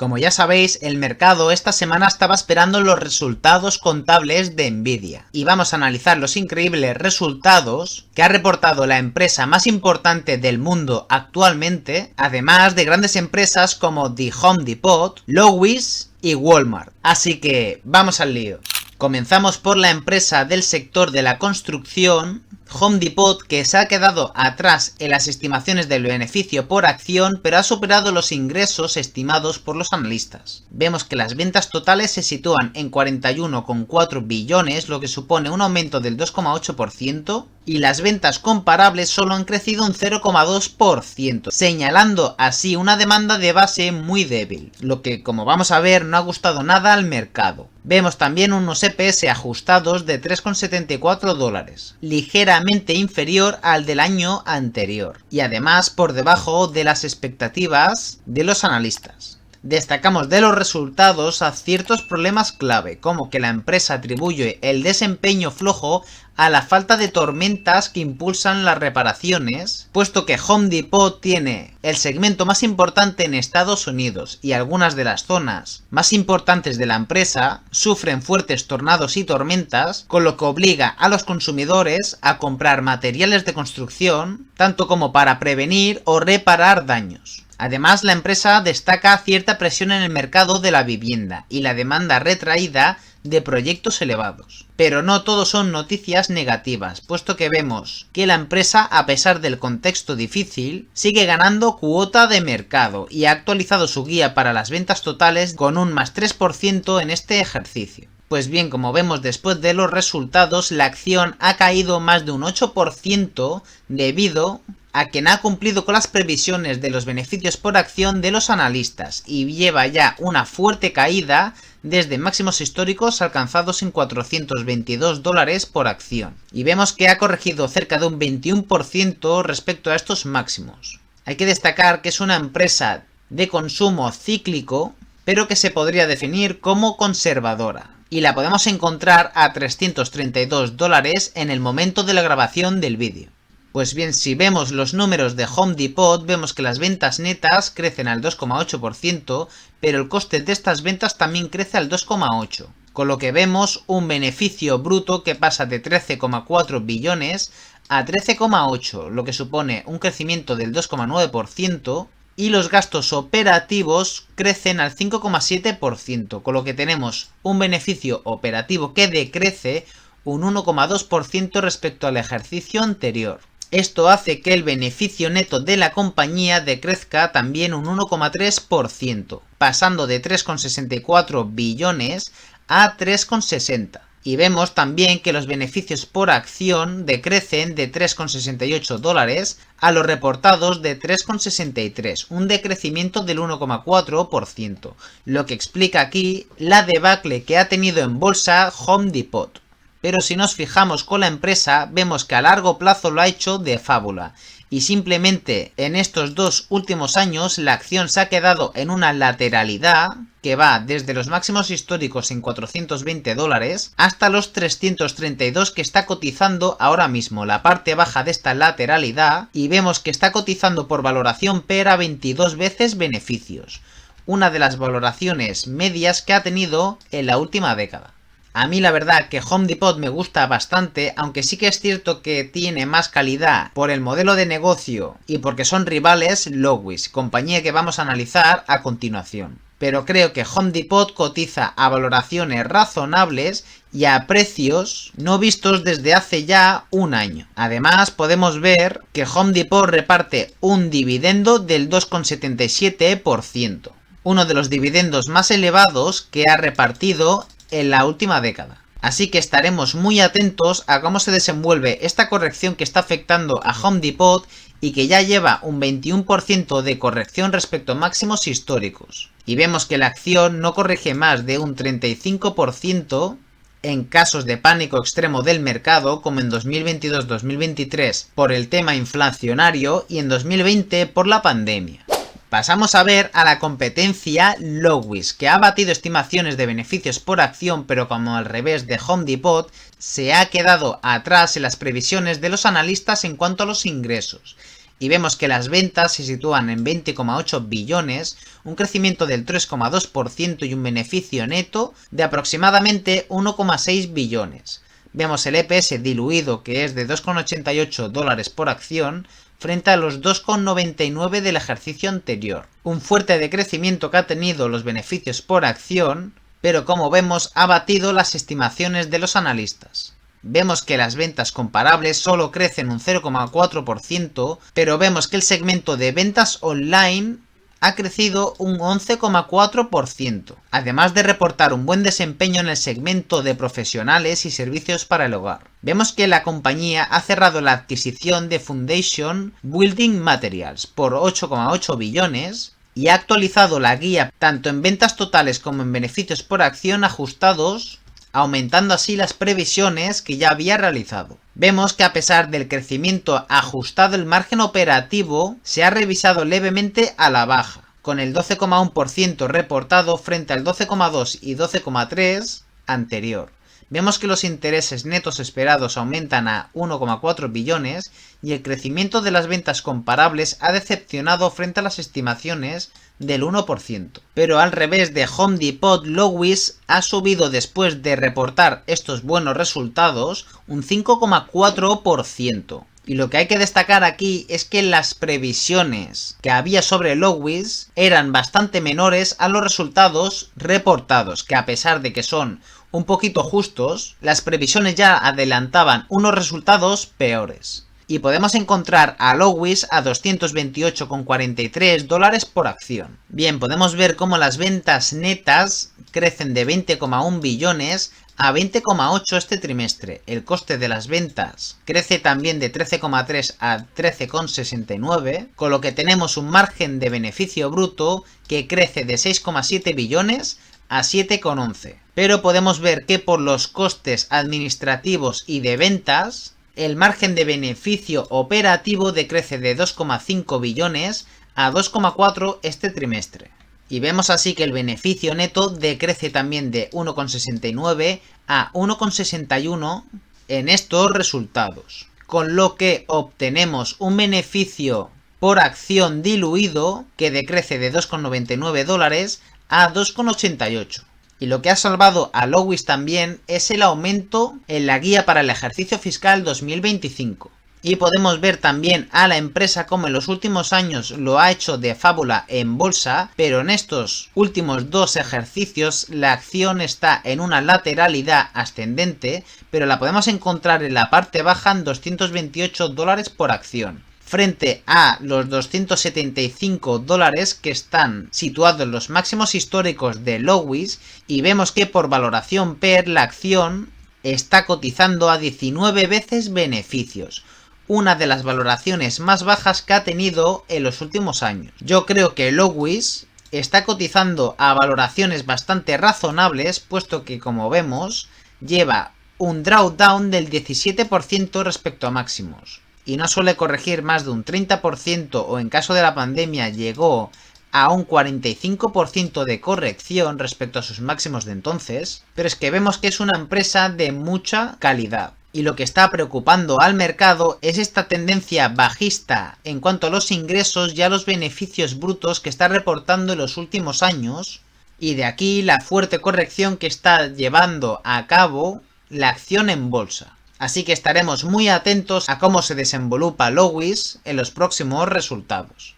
Como ya sabéis, el mercado esta semana estaba esperando los resultados contables de Nvidia. Y vamos a analizar los increíbles resultados que ha reportado la empresa más importante del mundo actualmente, además de grandes empresas como The Home Depot, Lowe's y Walmart. Así que, vamos al lío. Comenzamos por la empresa del sector de la construcción, Home Depot, que se ha quedado atrás en las estimaciones del beneficio por acción, pero ha superado los ingresos estimados por los analistas. Vemos que las ventas totales se sitúan en 41,4 billones, lo que supone un aumento del 2,8%, y las ventas comparables solo han crecido un 0,2%, señalando así una demanda de base muy débil, lo que, como vamos a ver, no ha gustado nada al mercado. Vemos también unos EPS ajustados de $3,74, ligeramente inferior al del año anterior, y además por debajo de las expectativas de los analistas. Destacamos de los resultados a ciertos problemas clave, como que la empresa atribuye el desempeño flojo a la falta de tormentas que impulsan las reparaciones, puesto que Home Depot tiene el segmento más importante en Estados Unidos y algunas de las zonas más importantes de la empresa sufren fuertes tornados y tormentas, con lo que obliga a los consumidores a comprar materiales de construcción, tanto como para prevenir o reparar daños. Además, la empresa destaca cierta presión en el mercado de la vivienda y la demanda retraída de proyectos elevados. Pero no todo son noticias negativas, puesto que vemos que la empresa, a pesar del contexto difícil, sigue ganando cuota de mercado y ha actualizado su guía para las ventas totales con un más 3% en este ejercicio. Pues bien, como vemos después de los resultados, la acción ha caído más de un 8% debido a que no ha cumplido con las previsiones de los beneficios por acción de los analistas y lleva ya una fuerte caída desde máximos históricos alcanzados en $422 por acción. Y vemos que ha corregido cerca de un 21% respecto a estos máximos. Hay que destacar que es una empresa de consumo cíclico, pero que se podría definir como conservadora. Y la podemos encontrar a $332 en el momento de la grabación del vídeo. Pues bien, si vemos los números de Home Depot, vemos que las ventas netas crecen al 2,8%, pero el coste de estas ventas también crece al 2,8%, con lo que vemos un beneficio bruto que pasa de 13,4 billones a 13,8, lo que supone un crecimiento del 2,9%, y los gastos operativos crecen al 5,7%, con lo que tenemos un beneficio operativo que decrece un 1,2% respecto al ejercicio anterior. Esto hace que el beneficio neto de la compañía decrezca también un 1,3%, pasando de 3,64 billones a 3,60. Y vemos también que los beneficios por acción decrecen de $3,68 a los reportados de 3,63, un decrecimiento del 1,4%, lo que explica aquí la debacle que ha tenido en bolsa Home Depot. Pero si nos fijamos con la empresa, vemos que a largo plazo lo ha hecho de fábula. Y simplemente en estos 2 últimos años la acción se ha quedado en una lateralidad que va desde los máximos históricos en $420 hasta los 332 que está cotizando ahora mismo, la parte baja de esta lateralidad, y vemos que está cotizando por valoración PER a 22 veces beneficios, una de las valoraciones medias que ha tenido en la última década. A mí la verdad que Home Depot me gusta bastante, aunque sí que es cierto que tiene más calidad por el modelo de negocio y porque son rivales Lowe's, compañía que vamos a analizar a continuación. Pero creo que Home Depot cotiza a valoraciones razonables y a precios no vistos desde hace ya un año. Además podemos ver que Home Depot reparte un dividendo del 2,77%, uno de los dividendos más elevados que ha repartido en la última década. Así que estaremos muy atentos a cómo se desenvuelve esta corrección que está afectando a Home Depot y que ya lleva un 21% de corrección respecto a máximos históricos. Y vemos que la acción no corrige más de un 35% en casos de pánico extremo del mercado, como en 2022-2023 por el tema inflacionario y en 2020 por la pandemia. Pasamos a ver a la competencia Lowe's, que ha batido estimaciones de beneficios por acción, pero como al revés de Home Depot, se ha quedado atrás en las previsiones de los analistas en cuanto a los ingresos. y vemos que las ventas se sitúan en 20,8 billones, un crecimiento del 3,2% y un beneficio neto de aproximadamente 1,6 billones. Vemos el EPS diluido, que es de 2,88 dólares por acción, frente a los 2,99 del ejercicio anterior. Un fuerte decrecimiento que ha tenido los beneficios por acción, pero como vemos ha batido las estimaciones de los analistas. Vemos que las ventas comparables solo crecen un 0,4%, pero vemos que el segmento de ventas online ha crecido un 11,4%, además de reportar un buen desempeño en el segmento de profesionales y servicios para el hogar. Vemos que la compañía ha cerrado la adquisición de Foundation Building Materials por 8,8 billones y ha actualizado la guía tanto en ventas totales como en beneficios por acción ajustados, aumentando así las previsiones que ya había realizado. Vemos que a pesar del crecimiento ajustado, el margen operativo se ha revisado levemente a la baja, con el 12,1% reportado frente al 12,2 y 12,3 anterior. Vemos que los intereses netos esperados aumentan a 1,4 billones y el crecimiento de las ventas comparables ha decepcionado frente a las estimaciones del 1%. Pero al revés de Home Depot, Lowe's ha subido después de reportar estos buenos resultados un 5,4%. Y lo que hay que destacar aquí es que las previsiones que había sobre Lowe's eran bastante menores a los resultados reportados, que a pesar de que son un poquito justos, las previsiones ya adelantaban unos resultados peores. Y podemos encontrar a Lowe's a 228,43 dólares por acción. Bien, podemos ver cómo las ventas netas crecen de 20,1 billones a 20,8 este trimestre. El coste de las ventas crece también de 13,3 a 13,69, con lo que tenemos un margen de beneficio bruto que crece de 6,7 billones a 7,11. Pero podemos ver que por los costes administrativos y de ventas, el margen de beneficio operativo decrece de 2,5 billones a 2,4 este trimestre. Y vemos así que el beneficio neto decrece también de 1,69 a 1,61 en estos resultados. Con lo que obtenemos un beneficio por acción diluido que decrece de 2,99 dólares a 2,88. Y lo que ha salvado a Lowe's también es el aumento en la guía para el ejercicio fiscal 2025. Y podemos ver también a la empresa como en los últimos años lo ha hecho de fábula en bolsa, pero en estos últimos dos ejercicios la acción está en una lateralidad ascendente, pero la podemos encontrar en la parte baja en 228 dólares por acción, frente a los 275 dólares que están situados en los máximos históricos de Lowe's, y vemos que por valoración PER la acción está cotizando a 19 veces beneficios, una de las valoraciones más bajas que ha tenido en los últimos años. Yo creo que Lowe's está cotizando a valoraciones bastante razonables, puesto que, como vemos, lleva un drawdown del 17% respecto a máximos, y no suele corregir más de un 30%, o en caso de la pandemia llegó a un 45% de corrección respecto a sus máximos de entonces, pero es que vemos que es una empresa de mucha calidad. Y lo que está preocupando al mercado es esta tendencia bajista en cuanto a los ingresos y a los beneficios brutos que está reportando en los últimos años, y de aquí la fuerte corrección que está llevando a cabo la acción en bolsa. Así que estaremos muy atentos a cómo se desenvolupa Lowe's en los próximos resultados.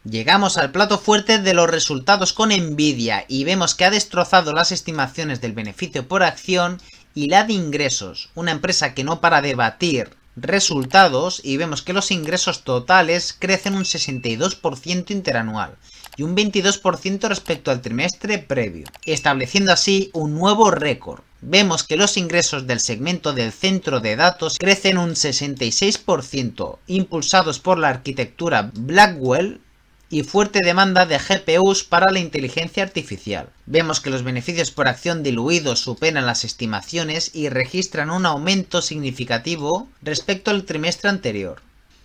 Llegamos al plato fuerte de los resultados con Nvidia y vemos que ha destrozado las estimaciones del beneficio por acción y la de ingresos, una empresa que no para de batir resultados, y vemos que los ingresos totales crecen un 62% interanual y un 22% respecto al trimestre previo, estableciendo así un nuevo récord. Vemos que los ingresos del segmento del centro de datos crecen un 66%, impulsados por la arquitectura Blackwell y fuerte demanda de GPUs para la inteligencia artificial. Vemos que los beneficios por acción diluidos superan las estimaciones y registran un aumento significativo respecto al trimestre anterior.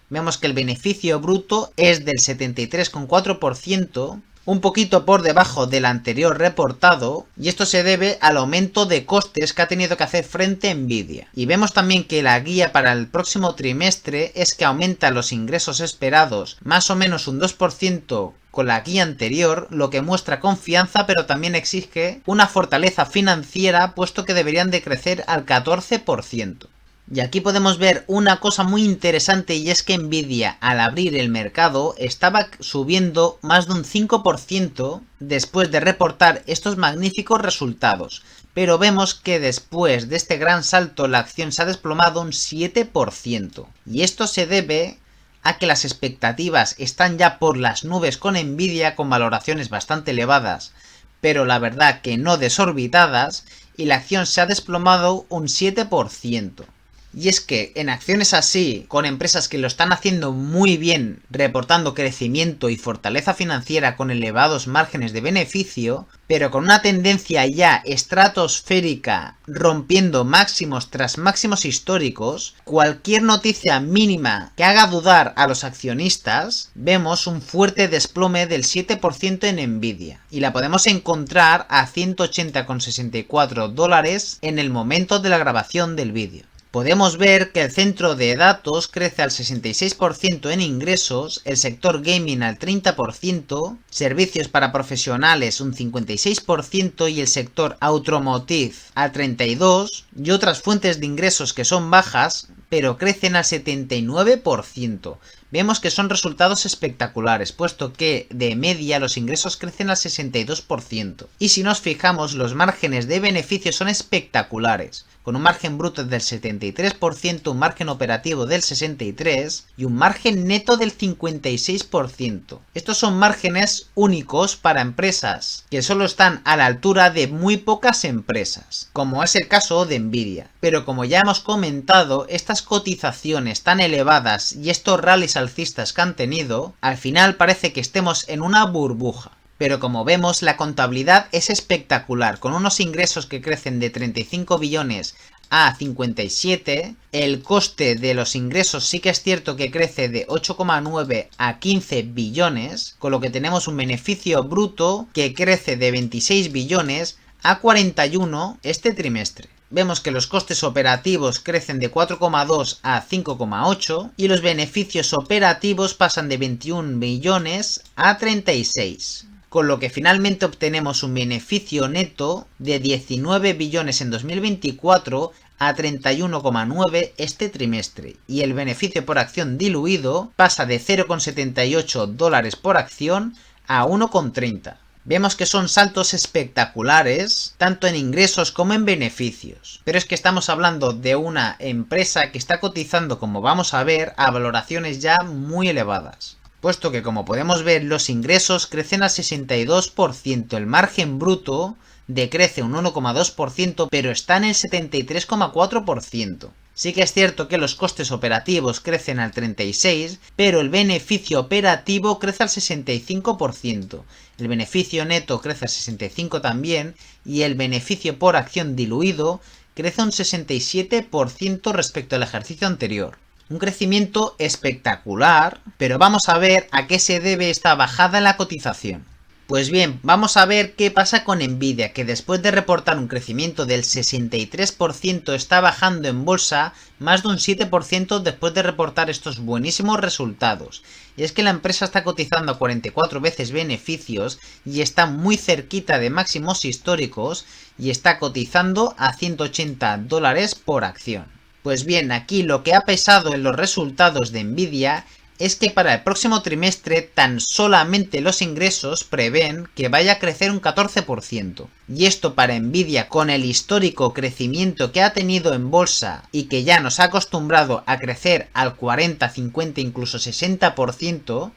Vemos que el beneficio bruto es del 73,4%, un poquito por debajo del anterior reportado, y esto se debe al aumento de costes que ha tenido que hacer frente a Nvidia. Y vemos también que la guía para el próximo trimestre es que aumenta los ingresos esperados más o menos un 2% con la guía anterior, lo que muestra confianza, pero también exige una fortaleza financiera, puesto que deberían de crecer al 14%. Y aquí podemos ver una cosa muy interesante, y es que Nvidia al abrir el mercado estaba subiendo más de un 5% después de reportar estos magníficos resultados. Pero vemos que después de este gran salto la acción se ha desplomado un 7%. Y esto se debe a que las expectativas están ya por las nubes con Nvidia, con valoraciones bastante elevadas, pero la verdad que no desorbitadas, y la acción se ha desplomado un 7%. Y es que en acciones así, con empresas que lo están haciendo muy bien, reportando crecimiento y fortaleza financiera con elevados márgenes de beneficio, pero con una tendencia ya estratosférica, rompiendo máximos tras máximos históricos, cualquier noticia mínima que haga dudar a los accionistas, vemos un fuerte desplome del 7% en Nvidia. Y la podemos encontrar a 180,64 dólares en el momento de la grabación del vídeo. Podemos ver que el centro de datos crece al 66% en ingresos, el sector gaming al 30%, servicios para profesionales un 56% y el sector automotive al 32%, y otras fuentes de ingresos que son bajas, pero crecen al 79%. Vemos que son resultados espectaculares, puesto que de media los ingresos crecen al 62%. Y si nos fijamos, los márgenes de beneficio son espectaculares, con un margen bruto del 73%, un margen operativo del 63% y un margen neto del 56%. Estos son márgenes únicos para empresas que solo están a la altura de muy pocas empresas, como es el caso de Nvidia. Pero como ya hemos comentado, estas cotizaciones tan elevadas y estos rallies alcistas que han tenido, al final parece que estemos en una burbuja. Pero como vemos, la contabilidad es espectacular, con unos ingresos que crecen de 35 billones a 57, el coste de los ingresos sí que es cierto que crece de 8,9 a 15 billones, con lo que tenemos un beneficio bruto que crece de 26 billones a 41 este trimestre. Vemos que los costes operativos crecen de 4,2 a 5,8 y los beneficios operativos pasan de 21 billones a 36. Con lo que finalmente obtenemos un beneficio neto de 19 billones en 2024 a 31,9 este trimestre, y el beneficio por acción diluido pasa de 0,78 dólares por acción a 1,30. Vemos que son saltos espectaculares, tanto en ingresos como en beneficios. Pero es que estamos hablando de una empresa que está cotizando, como vamos a ver, a valoraciones ya muy elevadas. Puesto que, como podemos ver, los ingresos crecen al 62%, el margen bruto decrece un 1,2%, pero está en el 73,4%. Sí que es cierto que los costes operativos crecen al 36%, pero el beneficio operativo crece al 65%. El beneficio neto crece al 65% también, y el beneficio por acción diluido crece un 67% respecto al ejercicio anterior. Un crecimiento espectacular, pero vamos a ver a qué se debe esta bajada en la cotización. Pues bien, vamos a ver qué pasa con Nvidia, que después de reportar un crecimiento del 63% está bajando en bolsa más de un 7% después de reportar estos buenísimos resultados. Y es que la empresa está cotizando a 44 veces beneficios y está muy cerquita de máximos históricos y está cotizando a 180 dólares por acción. Pues bien, aquí lo que ha pesado en los resultados de Nvidia es que para el próximo trimestre tan solamente los ingresos prevén que vaya a crecer un 14%. Y esto para Nvidia, con el histórico crecimiento que ha tenido en bolsa y que ya nos ha acostumbrado a crecer al 40, 50, incluso 60%,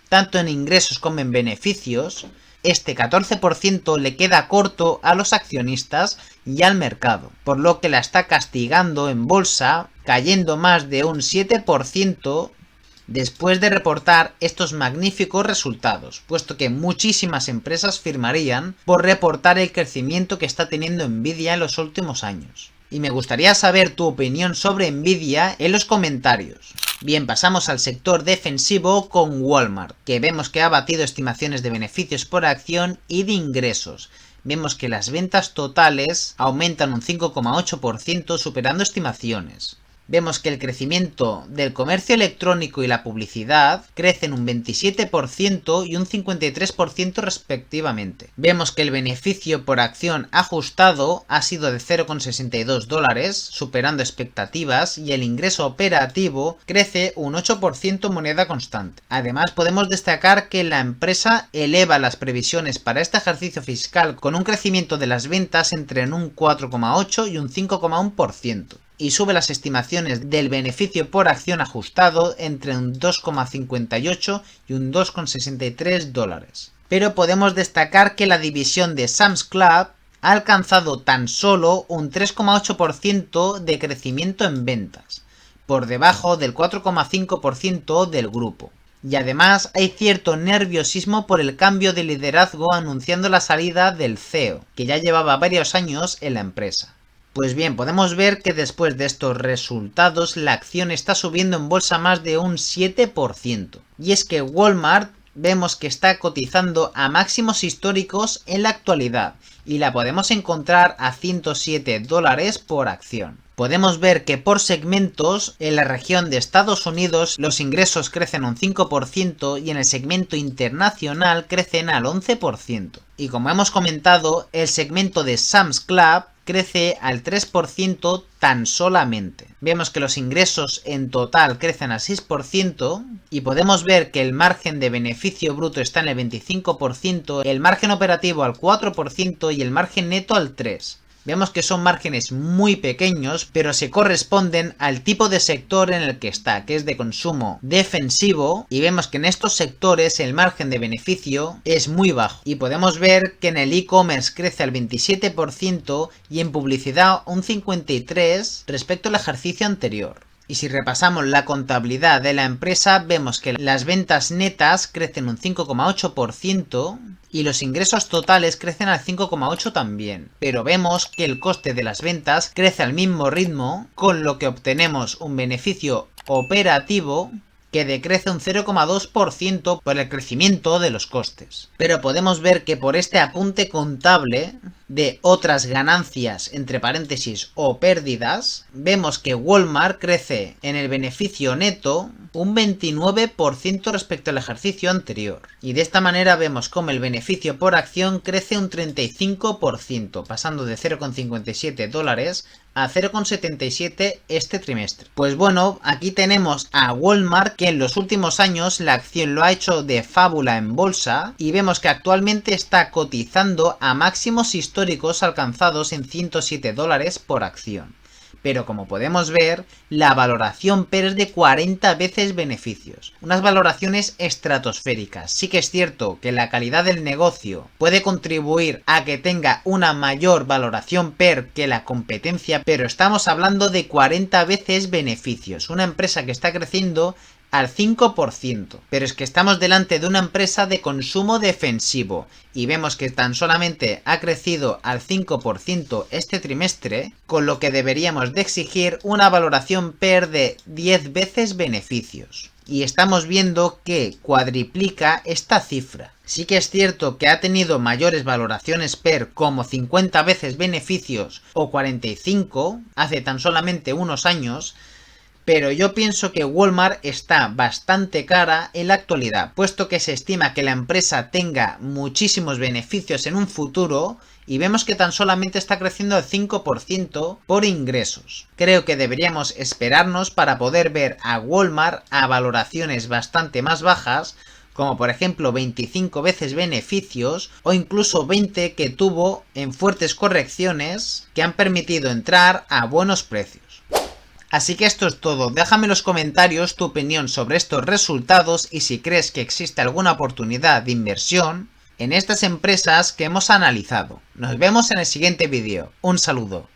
tanto en ingresos como en beneficios, este 14% le queda corto a los accionistas y al mercado, por lo que la está castigando en bolsa, cayendo más de un 7% después de reportar estos magníficos resultados, puesto que muchísimas empresas firmarían por reportar el crecimiento que está teniendo Nvidia en los últimos años. Y me gustaría saber tu opinión sobre Nvidia en los comentarios. Bien, pasamos al sector defensivo con Walmart, que vemos que ha batido estimaciones de beneficios por acción y de ingresos. Vemos que las ventas totales aumentan un 5,8% superando estimaciones. Vemos que el crecimiento del comercio electrónico y la publicidad crecen un 27% y un 53% respectivamente. Vemos que el beneficio por acción ajustado ha sido de $0,62, superando expectativas, y el ingreso operativo crece un 8% en moneda constante. Además, podemos destacar que la empresa eleva las previsiones para este ejercicio fiscal con un crecimiento de las ventas entre un 4,8 y un 5,1%. Y sube las estimaciones del beneficio por acción ajustado entre un 2,58 y un $2,63. Pero podemos destacar que la división de Sam's Club ha alcanzado tan solo un 3,8% de crecimiento en ventas, por debajo del 4,5% del grupo. Y además hay cierto nerviosismo por el cambio de liderazgo anunciando la salida del CEO, que ya llevaba varios años en la empresa. Pues bien, podemos ver que después de estos resultados la acción está subiendo en bolsa más de un 7%. Y es que Walmart vemos que está cotizando a máximos históricos en la actualidad y la podemos encontrar a $107 por acción. Podemos ver que por segmentos en la región de Estados Unidos los ingresos crecen un 5% y en el segmento internacional crecen al 11%. Y como hemos comentado, el segmento de Sam's Club crece al 3% tan solamente. Vemos que los ingresos en total crecen al 6% y podemos ver que el margen de beneficio bruto está en el 25%, el margen operativo al 4% y el margen neto al 3%. Vemos que son márgenes muy pequeños, pero se corresponden al tipo de sector en el que está, que es de consumo defensivo, y vemos que en estos sectores el margen de beneficio es muy bajo. Y podemos ver que en el e-commerce crece al 27% y en publicidad un 53% respecto al ejercicio anterior. Y si repasamos la contabilidad de la empresa, vemos que las ventas netas crecen un 5,8% y los ingresos totales crecen al 5,8% también. Pero vemos que el coste de las ventas crece al mismo ritmo, con lo que obtenemos un beneficio operativo que decrece un 0,2% por el crecimiento de los costes. Pero podemos ver que por este apunte contable de otras ganancias, entre paréntesis, o pérdidas, vemos que Walmart crece en el beneficio neto un 29% respecto al ejercicio anterior. Y de esta manera vemos como el beneficio por acción crece un 35%, pasando de $0,57 a 0,77 este trimestre. Pues bueno, aquí tenemos a Walmart, que en los últimos años la acción lo ha hecho de fábula en bolsa y vemos que actualmente está cotizando a máximos históricos alcanzados en $107 por acción. Pero como podemos ver, la valoración PER es de 40 veces beneficios. Unas valoraciones estratosféricas. Sí que es cierto que la calidad del negocio puede contribuir a que tenga una mayor valoración PER que la competencia, pero estamos hablando de 40 veces beneficios. Una empresa que está creciendo al 5%, pero es que estamos delante de una empresa de consumo defensivo y vemos que tan solamente ha crecido al 5% este trimestre, con lo que deberíamos de exigir una valoración PER de 10 veces beneficios. Y estamos viendo que cuadriplica esta cifra. Sí que es cierto que ha tenido mayores valoraciones PER como 50 veces beneficios o 45 hace tan solamente unos años, pero yo pienso que Walmart está bastante cara en la actualidad, puesto que se estima que la empresa tenga muchísimos beneficios en un futuro y vemos que tan solamente está creciendo al 5% por ingresos. Creo que deberíamos esperarnos para poder ver a Walmart a valoraciones bastante más bajas, como por ejemplo 25 veces beneficios o incluso 20 que tuvo en fuertes correcciones que han permitido entrar a buenos precios. Así que esto es todo, déjame en los comentarios tu opinión sobre estos resultados y si crees que existe alguna oportunidad de inversión en estas empresas que hemos analizado. Nos vemos en el siguiente vídeo, un saludo.